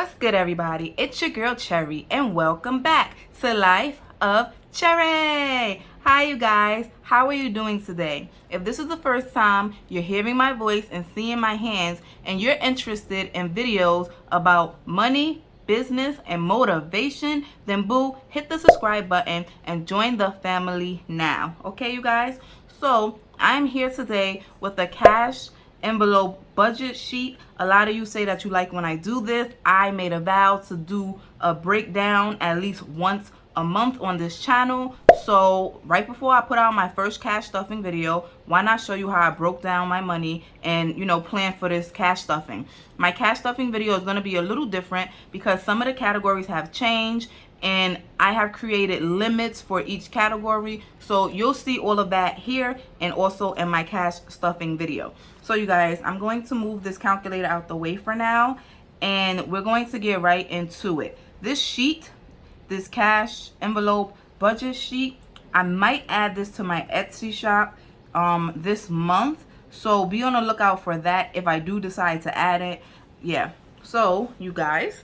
What's good, everybody? It's your girl Cherry, and welcome back to Life of Cherry. Hi, you guys. How are you doing today? If this is the first time you're hearing my voice and seeing my hands, and you're interested in videos about money, business, and motivation, then boo, hit the subscribe button and join the family now. Okay, you guys? So I'm here today with a cash envelope budget sheet. A lot of you say that you like when I do this. I made a vow to do a breakdown at least once a month on this channel. So right before I put out my first cash stuffing video, why not show you how I broke down my money and, you know, plan for this cash stuffing. My cash stuffing video is going to be a little different because some of the categories have changed, and I have created limits for each category. So you'll see all of that here and also in my cash stuffing video. So you guys, I'm going to move this calculator out the way for now, and we're going to get right into it. This sheet, this cash envelope budget sheet, I might add this to my Etsy shop this month. So be on the lookout for that if I do decide to add it. Yeah, so you guys,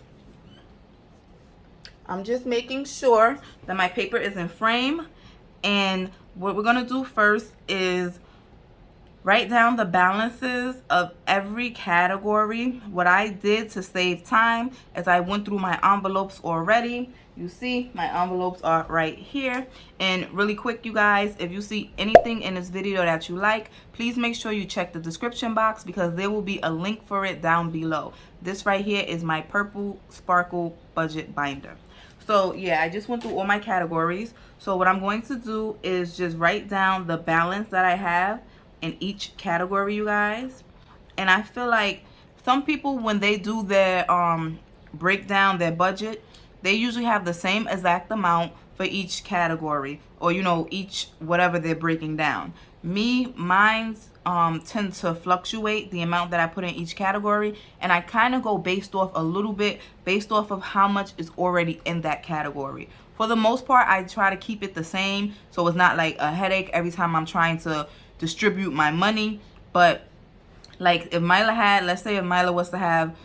I'm just making sure that my paper is in frame. And what we're going to do first is write down the balances of every category. What I did to save time is I went through my envelopes already. You see my envelopes are right here. And really quick, you guys, if you see anything in this video that you like, please make sure you check the description box because there will be a link for it down below. This right here is my purple sparkle budget binder. So yeah, I just went through all my categories. So what I'm going to do is just write down the balance that I have in each category, you guys. And I feel like some people, when they do their break down their budget, they usually have the same exact amount for each category, or you know, each whatever they're breaking down. Mine's tend to fluctuate the amount that I put in each category, and I kind of go based off a little bit based off of how much is already in that category. For the most part, I try to keep it the same so it's not like a headache every time I'm trying to distribute my money. But like if Mila had, let's say if Mila was to have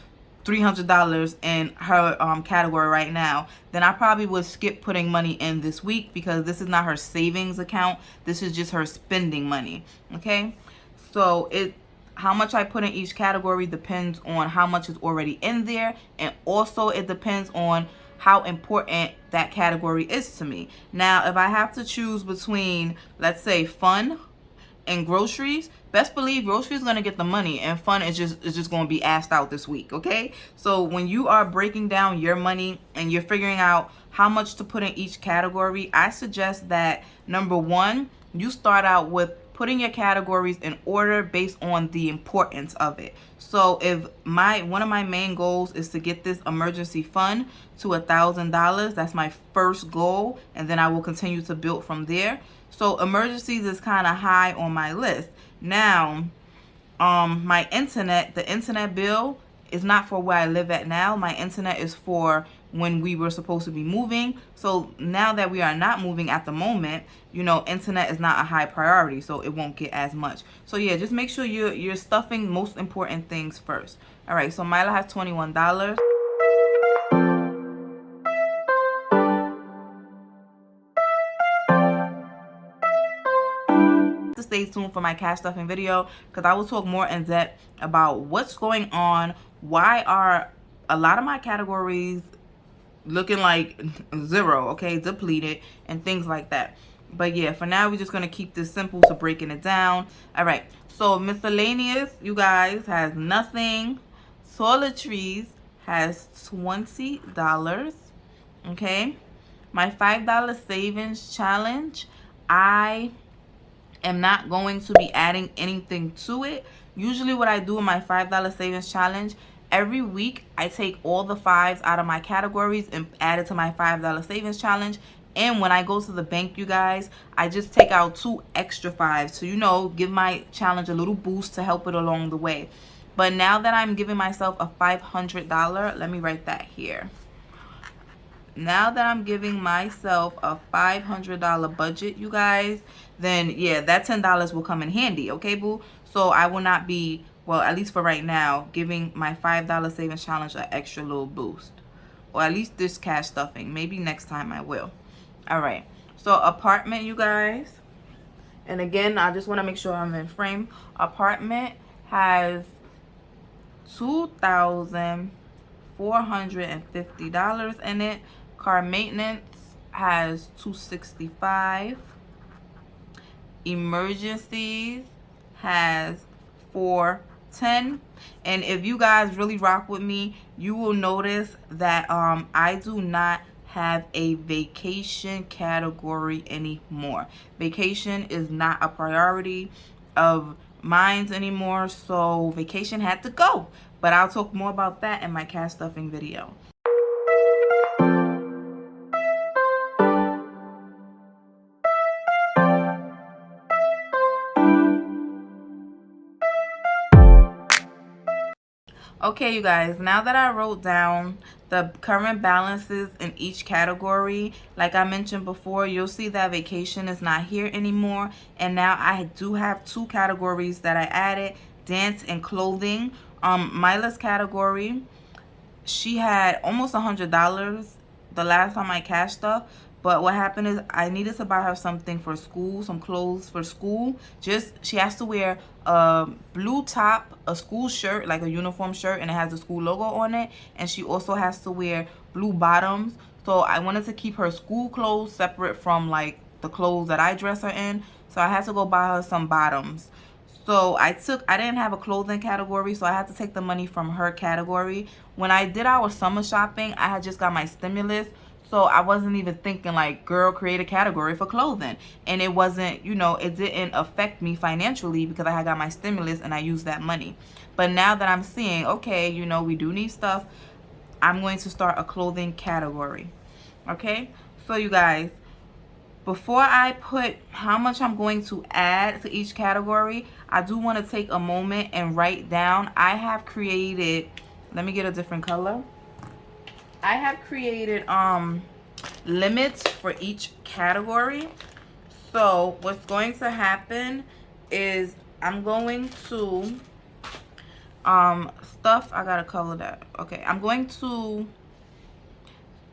$300 in her category right now, then I probably would skip putting money in this week because this is not her savings account. This is just her spending money. Okay, so how much I put in each category depends on how much is already in there, and also it depends on how important that category is to me. Now, if I have to choose between, let's say, fun and groceries, best believe groceries is going to get the money, and fun is just going to be asked out this week. Okay, so when you are breaking down your money and you're figuring out how much to put in each category, I suggest that number one, you start out with putting your categories in order based on the importance of it. So if one of my main goals is to get this emergency fund to $1,000, that's my first goal, and then I will continue to build from there. So emergencies is kind of high on my list. Now, my internet, the internet bill is not for where I live at now. My internet is for when we were supposed to be moving. So now that we are not moving at the moment, you know, internet is not a high priority, so it won't get as much. So yeah, just make sure you're stuffing most important things first. All right, so Mila has $21. Stay tuned for my cash stuffing video because I will talk more in depth about what's going on, why are a lot of my categories looking like zero, okay, depleted, and things like that. But yeah, for now we're just going to keep this simple to breaking it down. All right, so miscellaneous, you guys, has nothing. Toiletries has $20. Okay, my $5 savings challenge, I am not going to be adding anything to it. Usually what I do in my $5 savings challenge, every week I take all the fives out of my categories and add it to my $5 savings challenge. And when I go to the bank, you guys, I just take out 2 extra fives to, you know, give my challenge a little boost to help it along the way. But now that I'm giving myself a $500, let me write that here. Now that I'm giving myself a $500 budget, you guys, then yeah, that $10 will come in handy, okay, boo? So I will not be well, at least for right now, giving my $5 savings challenge an extra little boost. Or at least this cash stuffing. Maybe next time I will. All right. So apartment, you guys. And again, I just want to make sure I'm in frame. Apartment has $2,450 in it. Car maintenance has $265. Emergencies has $410. And if you guys really rock with me, you will notice that I do not have a vacation category anymore. Vacation is not a priority of mine anymore, so vacation had to go. But I'll talk more about that in my cash stuffing video. Okay, you guys, now that I wrote down the current balances in each category, like I mentioned before, you'll see that vacation is not here anymore. And now I do have two categories that I added, dance and clothing. Mila's category, she had almost $100 the last time I cashed stuff. But what happened is I needed to buy her something for school, some clothes for school. She has to wear a blue top, a school shirt, like a uniform shirt, and it has the school logo on it. And she also has to wear blue bottoms. So I wanted to keep her school clothes separate from like the clothes that I dress her in. So I had to go buy her some bottoms. So I didn't have a clothing category, so I had to take the money from her category. When I did our summer shopping, I had just got my stimulus. So I wasn't even thinking like, girl, create a category for clothing. And it wasn't, you know, it didn't affect me financially because I had got my stimulus and I used that money. But now that I'm seeing, okay, you know, we do need stuff, I'm going to start a clothing category. Okay? So you guys, before I put how much I'm going to add to each category, I do want to take a moment and write down. I have created, let me get a different color. I have created limits for each category. So what's going to happen is I'm going to stuff. I gotta color that. Okay, I'm going to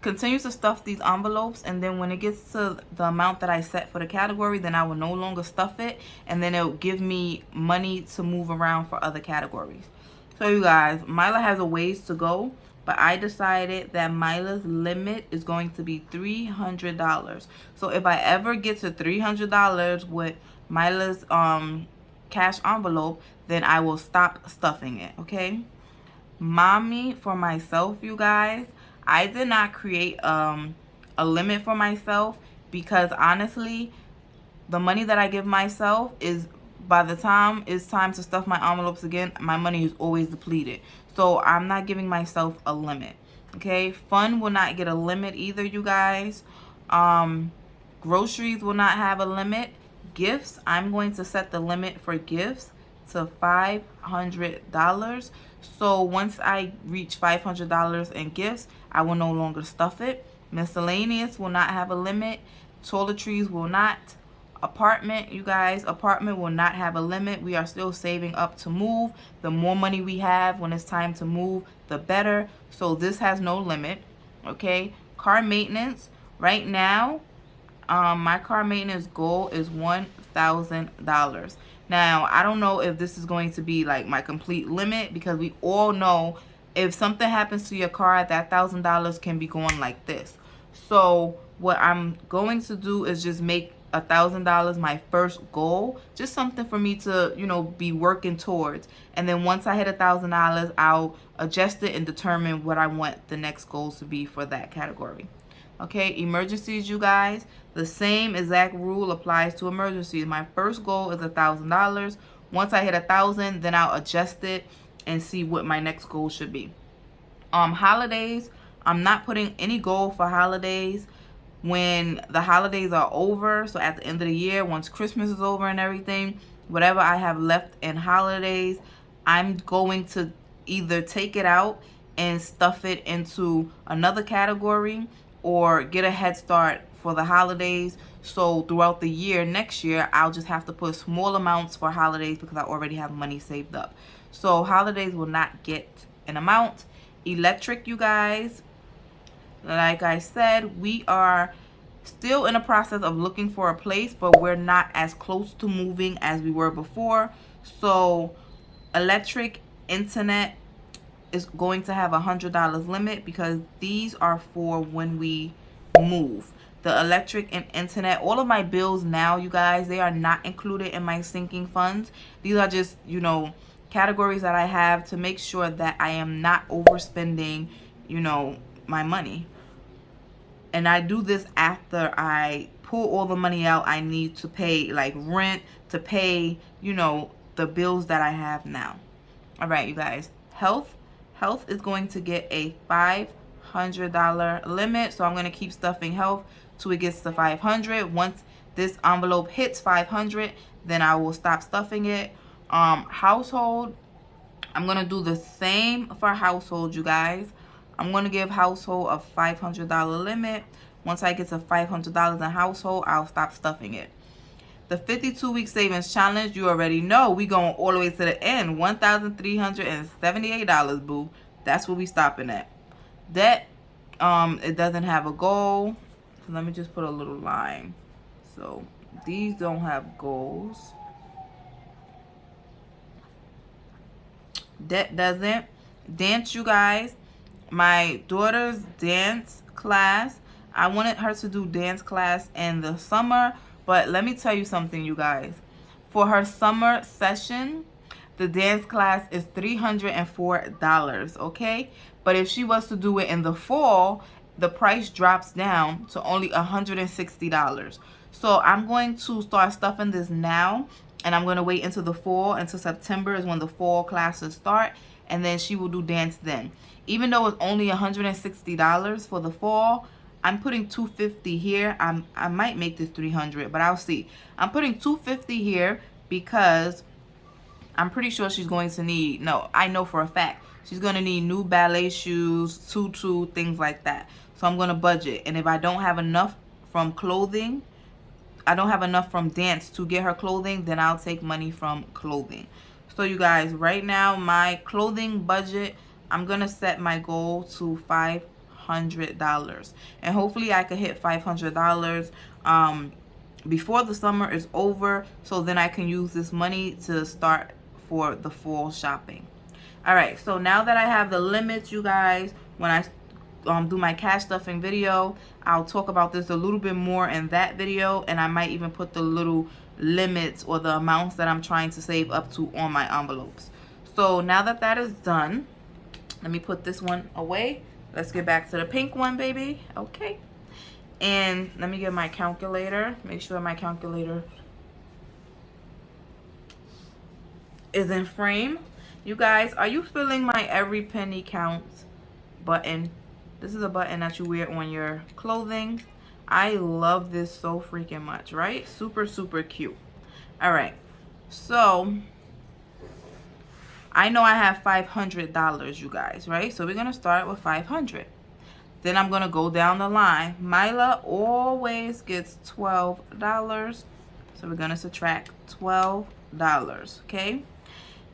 continue to stuff these envelopes, and then when it gets to the amount that I set for the category, then I will no longer stuff it, and then it'll give me money to move around for other categories. So you guys, Mila has a ways to go. But I decided that Mila's limit is going to be $300. So if I ever get to $300 with Mila's cash envelope, then I will stop stuffing it, okay? Mommy, for myself, you guys, I did not create a limit for myself because honestly, the money that I give myself is, by the time it's time to stuff my envelopes again, my money is always depleted. So I'm not giving myself a limit. Okay, fun will not get a limit either, you guys. Groceries will not have a limit. Gifts, I'm going to set the limit for gifts to $500. So once I reach $500 in gifts, I will no longer stuff it. Miscellaneous will not have a limit. Toiletries will not. Apartment, you guys, apartment will not have a limit. We are still saving up to move. The more money we have when it's time to move, the better. So this has no limit. Okay, car maintenance, right now my car maintenance goal is $1,000. Now I don't know if this is going to be like my complete limit, because we all know if something happens to your car, that $1,000 can be going like this. So what I'm going to do is just make $1,000 my first goal, just something for me to, you know, be working towards. And then once I hit $1,000, I'll adjust it and determine what I want the next goals to be for that category. Okay, emergencies, you guys, the same exact rule applies to emergencies. My first goal is $1,000. Once I hit 1,000, then I'll adjust it and see what my next goal should be. Holidays, I'm not putting any goal for holidays. When the holidays are over, so at the end of the year, once Christmas is over and everything, whatever I have left in holidays, I'm going to either take it out and stuff it into another category or get a head start for the holidays. So throughout the year, next year, I'll just have to put small amounts for holidays because I already have money saved up. So holidays will not get an amount. Electric, you guys, like I said, we are still in the process of looking for a place, but we're not as close to moving as we were before. So electric, internet is going to have $100 limit because these are for when we move. The electric and internet, all of my bills now, you guys, they are not included in my sinking funds. These are just, you know, categories that I have to make sure that I am not overspending, you know, my money. And I do this after I pull all the money out I need to pay, like rent, to pay, you know, the bills that I have now. All right, you guys. Health is going to get a $500 limit. So I'm going to keep stuffing health till it gets to 500. Once this envelope hits 500, then I will stop stuffing it. Household, I'm going to do the same for household, you guys. I'm going to give household a $500 limit. Once I get to $500 in household, I'll stop stuffing it. The 52-week savings challenge, you already know we going all the way to the end. $1,378, boo. That's where we stopping at. Debt, it doesn't have a goal. So let me just put a little line. So these don't have goals. Debt doesn't. Dance, you guys. My daughter's dance class, I wanted her to do dance class in the summer, but let me tell you something, you guys. For her summer session, the dance class is $304, okay? But if she was to do it in the fall, the price drops down to only $160. So I'm going to start stuffing this now, and I'm going to wait until the fall, until September is when the fall classes start, and then she will do dance then. Even though it's only $160 for the fall, I'm putting $250 here. I might make this $300, but I'll see. I'm putting $250 here because I'm pretty sure she's going to need, no, I know for a fact, she's going to need new ballet shoes, tutu, things like that. So I'm going to budget. And if I don't have enough from clothing, I don't have enough from dance to get her clothing, then I'll take money from clothing. So you guys, right now, my clothing budget, I'm going to set my goal to $500. And hopefully I could hit $500 before the summer is over. So then I can use this money to start for the fall shopping. All right. So now that I have the limits, you guys, when I do my cash stuffing video, I'll talk about this a little bit more in that video. And I might even put the little limits or the amounts that I'm trying to save up to on my envelopes. So now that that is done, let me put this one away. Let's get back to the pink one, baby. Okay. And let me get my calculator. Make sure my calculator is in frame. You guys, are you feeling my every penny counts button? This is a button that you wear on your clothing. I love this so freaking much, right? Super, super cute. All right. So I know I have $500, you guys, right? So we're going to start with 500. Then I'm going to go down the line. Mila always gets $12. So we're going to subtract $12, okay?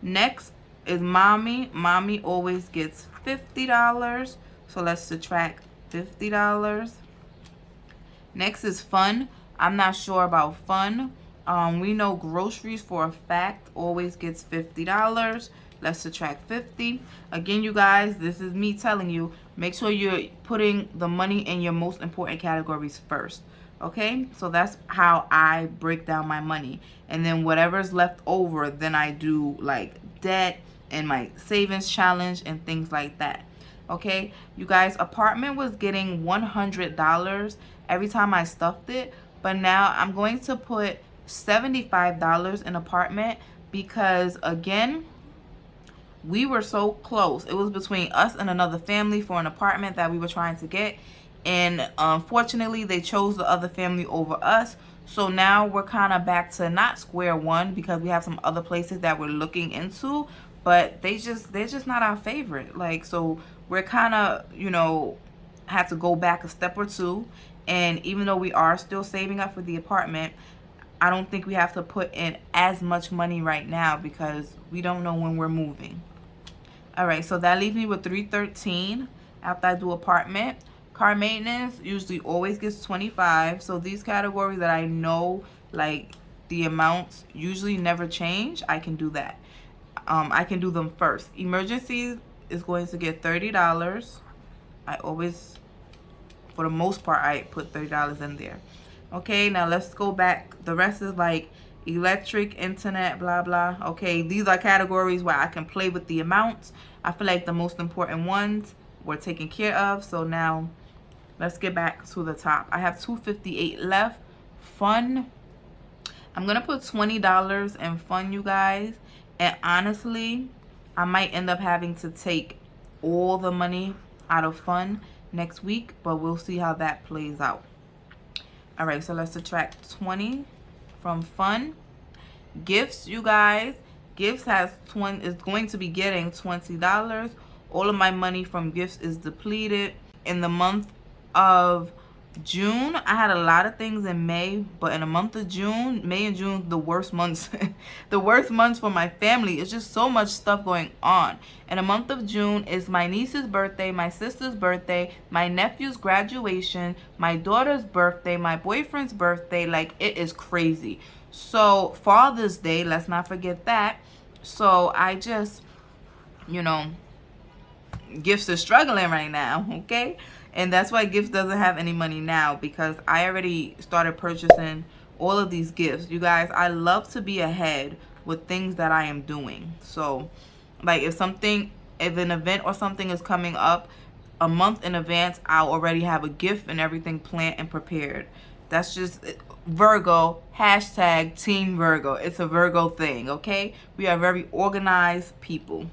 Next is Mommy. Mommy always gets $50. So let's subtract $50. Next is Fun. I'm not sure about Fun. We know groceries for a fact always gets $50. Let's subtract 50. Again, you guys, this is me telling you, make sure you're putting the money in your most important categories first. Okay? So that's how I break down my money. And then whatever's left over, then I do like debt and my savings challenge and things like that. Okay? You guys, apartment was getting $100 every time I stuffed it. But now I'm going to put $75 in apartment because, again, we were so close. It was between us and another family for an apartment that we were trying to get. And unfortunately, they chose the other family over us. So now we're kind of back to not square one because we have some other places that we're looking into. But they're just not our favorite. Like, so we're kind of, you know, have to go back a step or two. And even though we are still saving up for the apartment, I don't think we have to put in as much money right now because we don't know when we're moving. All right, so that leaves me with $313 after I do apartment. Car maintenance usually always gets $25. So these categories that I know, like the amounts usually never change, I can do that. I can do them first. Emergencies is going to get $30. I always, for the most part, I put $30 in there. Okay, now let's go back. The rest is like electric, internet, blah, blah. Okay, these are categories where I can play with the amounts. I feel like the most important ones were taken care of. So now let's get back to the top. I have $258 left. Fun. I'm going to put $20 in fun, you guys. And honestly, I might end up having to take all the money out of fun next week, but we'll see how that plays out. All right, so let's subtract 20 from fun. Gifts, you guys. Gifts is going to be getting $20. All of my money from gifts is depleted. In the month of June, I had a lot of things in May, but in the month of June, May and June, the worst months, the worst months for my family. It's just so much stuff going on. In the month of June is my niece's birthday, my sister's birthday, my nephew's graduation, my daughter's birthday, my boyfriend's birthday. Like, it is crazy. So Father's Day, let's not forget that. So I just, you know, gifts are struggling right now, okay? And that's why Gifts doesn't have any money now, because I already started purchasing all of these gifts. You guys, I love to be ahead with things that I am doing. So, like if an event or something is coming up a month in advance, I'll already have a gift and everything planned and prepared. That's just Virgo, hashtag Team Virgo. It's a Virgo thing, okay? We are very organized people.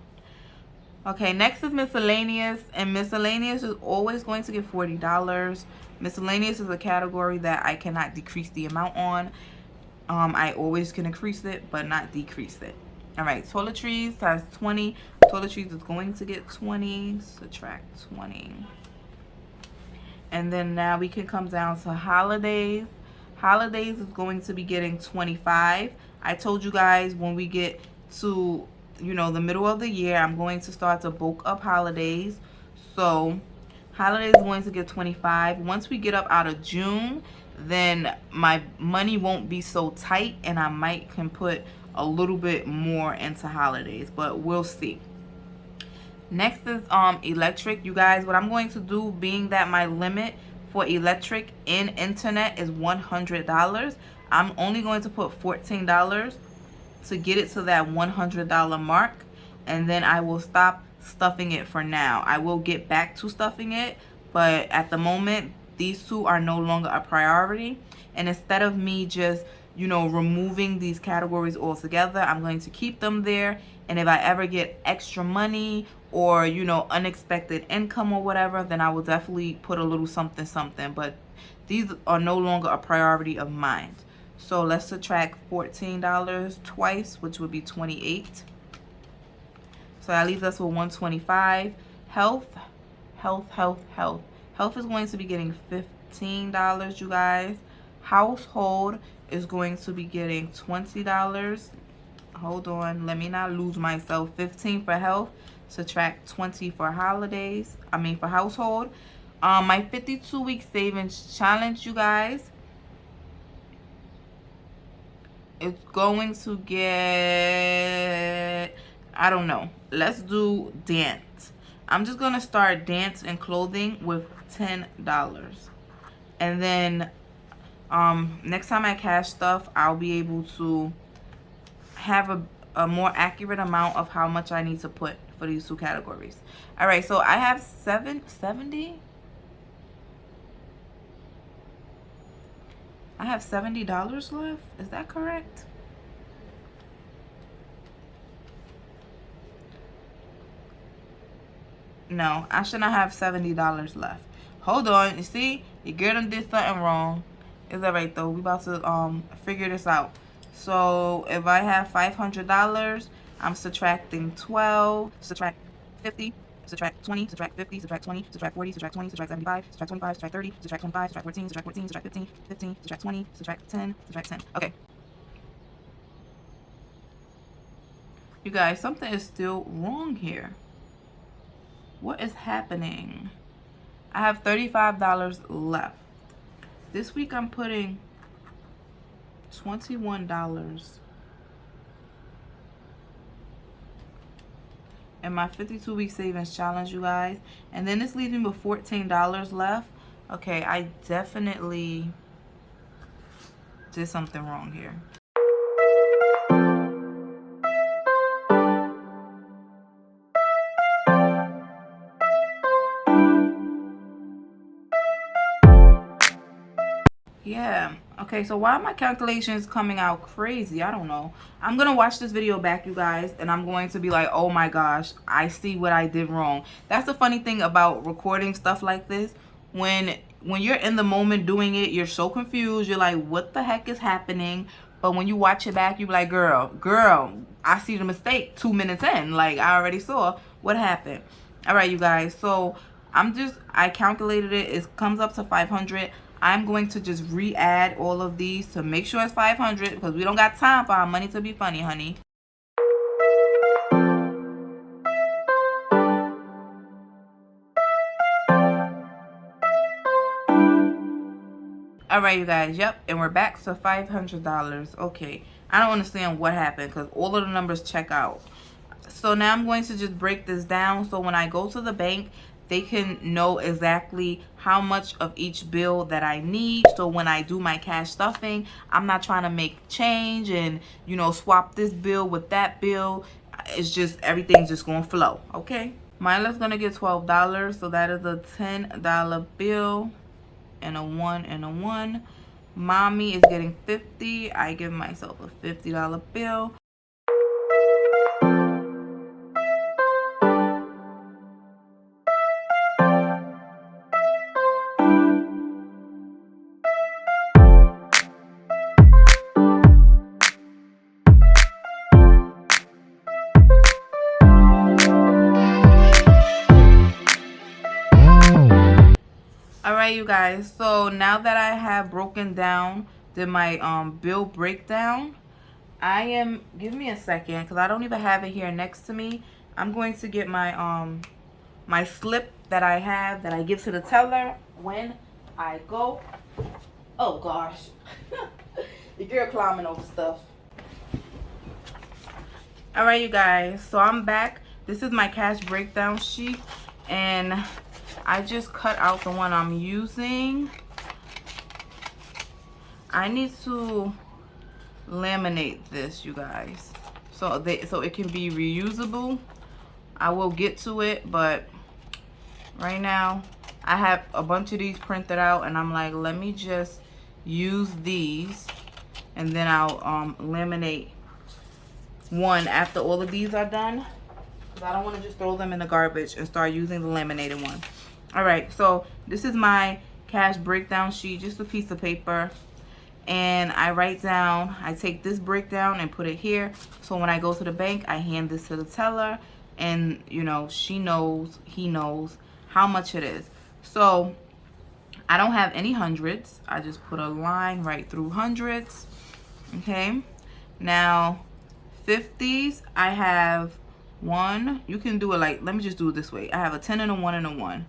Okay, next is miscellaneous, and miscellaneous is always going to get $40. Miscellaneous is a category that I cannot decrease the amount on. I always can increase it, but not decrease it. All right, toiletries has 20. Toiletries is going to get 20. Subtract 20. And then now we can come down to holidays. Holidays is going to be getting 25. I told you guys when we get to, you know, the middle of the year, I'm going to start to bulk up holidays. So holidays is going to get 25. Once we get up out of June, then my money won't be so tight, and I can put a little bit more into holidays, but we'll see. Next is electric. You guys, what I'm going to do, being that my limit for electric and internet is $100, I'm only going to put $14 to get it to that $100 mark, and then I will stop stuffing it for now. I will get back to stuffing it, but at the moment these two are no longer a priority. And instead of me just, you know, removing these categories altogether, I'm going to keep them there. And if I ever get extra money or, you know, unexpected income or whatever, then I will definitely put a little something something, but these are no longer a priority of mine. So let's subtract $14 twice, which would be 28. So that leaves us with 125. Health. Health is going to be getting $15, you guys. Household is going to be getting $20. Hold on, let me not lose myself. 15 for health. Subtract 20 for holidays. For household. My 52-week savings challenge, you guys, it's going to get, I don't know. Let's do dance. I'm just going to start dance and clothing with $10. And then next time I cash stuff, I'll be able to have a more accurate amount of how much I need to put for these two categories. All right, so I have 70. I have $70 left. Is that correct? No, I should not have $70 left. Hold on. You see, your girl done did something wrong. It's alright though. We about to figure this out. So if I have $500, I'm subtracting 12, subtract 50, subtract 20, subtract 50, subtract 20, subtract 40, subtract 20, subtract 75, subtract 25, subtract 30, subtract 25, subtract 14, subtract 14, subtract 15, 15, subtract 20, subtract 10, subtract 10. Okay. You guys, something is still wrong here. What is happening? I have $35 left. This week I'm putting $21 in my 52-week savings challenge, you guys. And then this leaves me with $14 left. Okay, I definitely did something wrong here. Yeah. Okay, so why are my calculations coming out crazy? I don't know. I'm going to watch this video back, you guys, and I'm going to be like, oh my gosh, I see what I did wrong. That's the funny thing about recording stuff like this. When you're in the moment doing it, you're so confused. You're like, what the heck is happening? But when you watch it back, you're like, girl, I see the mistake 2 minutes in. Like, I already saw what happened. All right, you guys. So I calculated it. It comes up to 500. I'm going to just re-add all of these to make sure it's 500 because we don't got time for our money to be funny, honey. All right, you guys. Yep, and we're back to $500. Okay, I don't understand what happened because all of the numbers check out. So now I'm going to just break this down so when I go to the bank, they can know exactly how much of each bill that I need. So when I do my cash stuffing, I'm not trying to make change and, you know, swap this bill with that bill. It's just, everything's just going to flow, okay? Mila's going to get $12, so that is a $10 bill and a 1 and a 1. Mommy is getting $50. I give myself a $50 bill. Alright, you guys, so now that I have broken down my bill breakdown, give me a second because I don't even have it here next to me. I'm going to get my my slip that I have that I give to the teller when I go. Oh gosh. The girl climbing over stuff. Alright, you guys, so I'm back. This is my cash breakdown sheet, and I just cut out the one I'm using. I need to laminate this, you guys, so it can be reusable. I will get to it, but right now I have a bunch of these printed out, and I'm like, let me just use these, and then I'll laminate one after all of these are done, because I don't want to just throw them in the garbage and start using the laminated one. All right, so this is my cash breakdown sheet, just a piece of paper. And I write down, I take this breakdown and put it here. So when I go to the bank, I hand this to the teller. And, you know, she knows, he knows how much it is. So I don't have any hundreds. I just put a line right through hundreds. Okay. Now, 50s, I have one. You can do it like, let me just do it this way. I have a 10 and a 1 and a 1.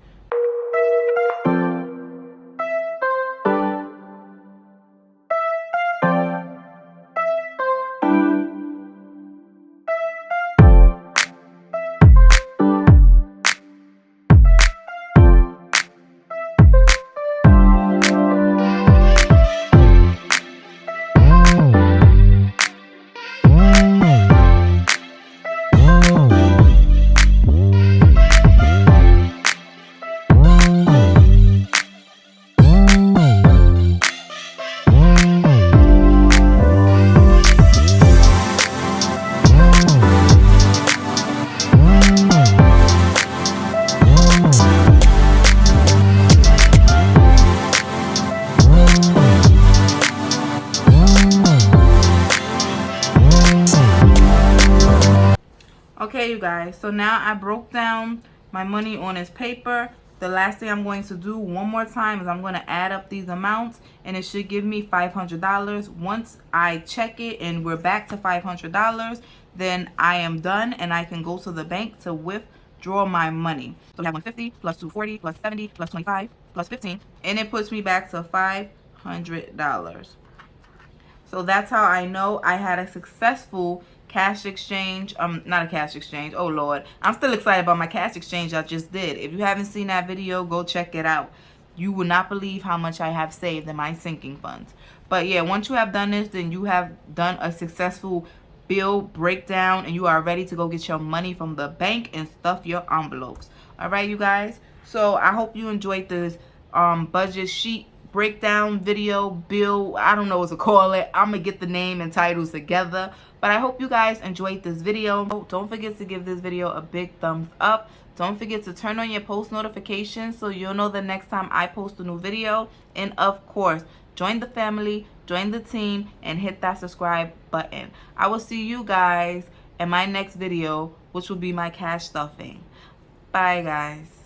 Okay, you guys, so now I broke down my money on this paper. The last thing I'm going to do one more time is I'm going to add up these amounts, and it should give me $500. Once I check it and we're back to $500, then I am done and I can go to the bank to withdraw my money. So we have 150 plus 240 plus 70 plus 25 plus 15, and it puts me back to $500. So that's how I know I had a successful cash exchange. Not a cash exchange. Oh Lord, I'm still excited about my cash exchange I just did. If you haven't seen that video, go check it out. You will not believe how much I have saved in my sinking funds. But yeah, once you have done this, then you have done a successful bill breakdown and you are ready to go get your money from the bank and stuff your envelopes. All right, you guys. So I hope you enjoyed this budget sheet breakdown video, bill, I don't know what to call it. I'm gonna get the name and titles together, but I hope you guys enjoyed this video. Don't forget to give this video a big thumbs up. Don't forget to turn on your post notifications so you'll know the next time I post a new video. And of course, join the family, join the team, and hit that subscribe button. I will see you guys in my next video, which will be my cash stuffing. Bye guys.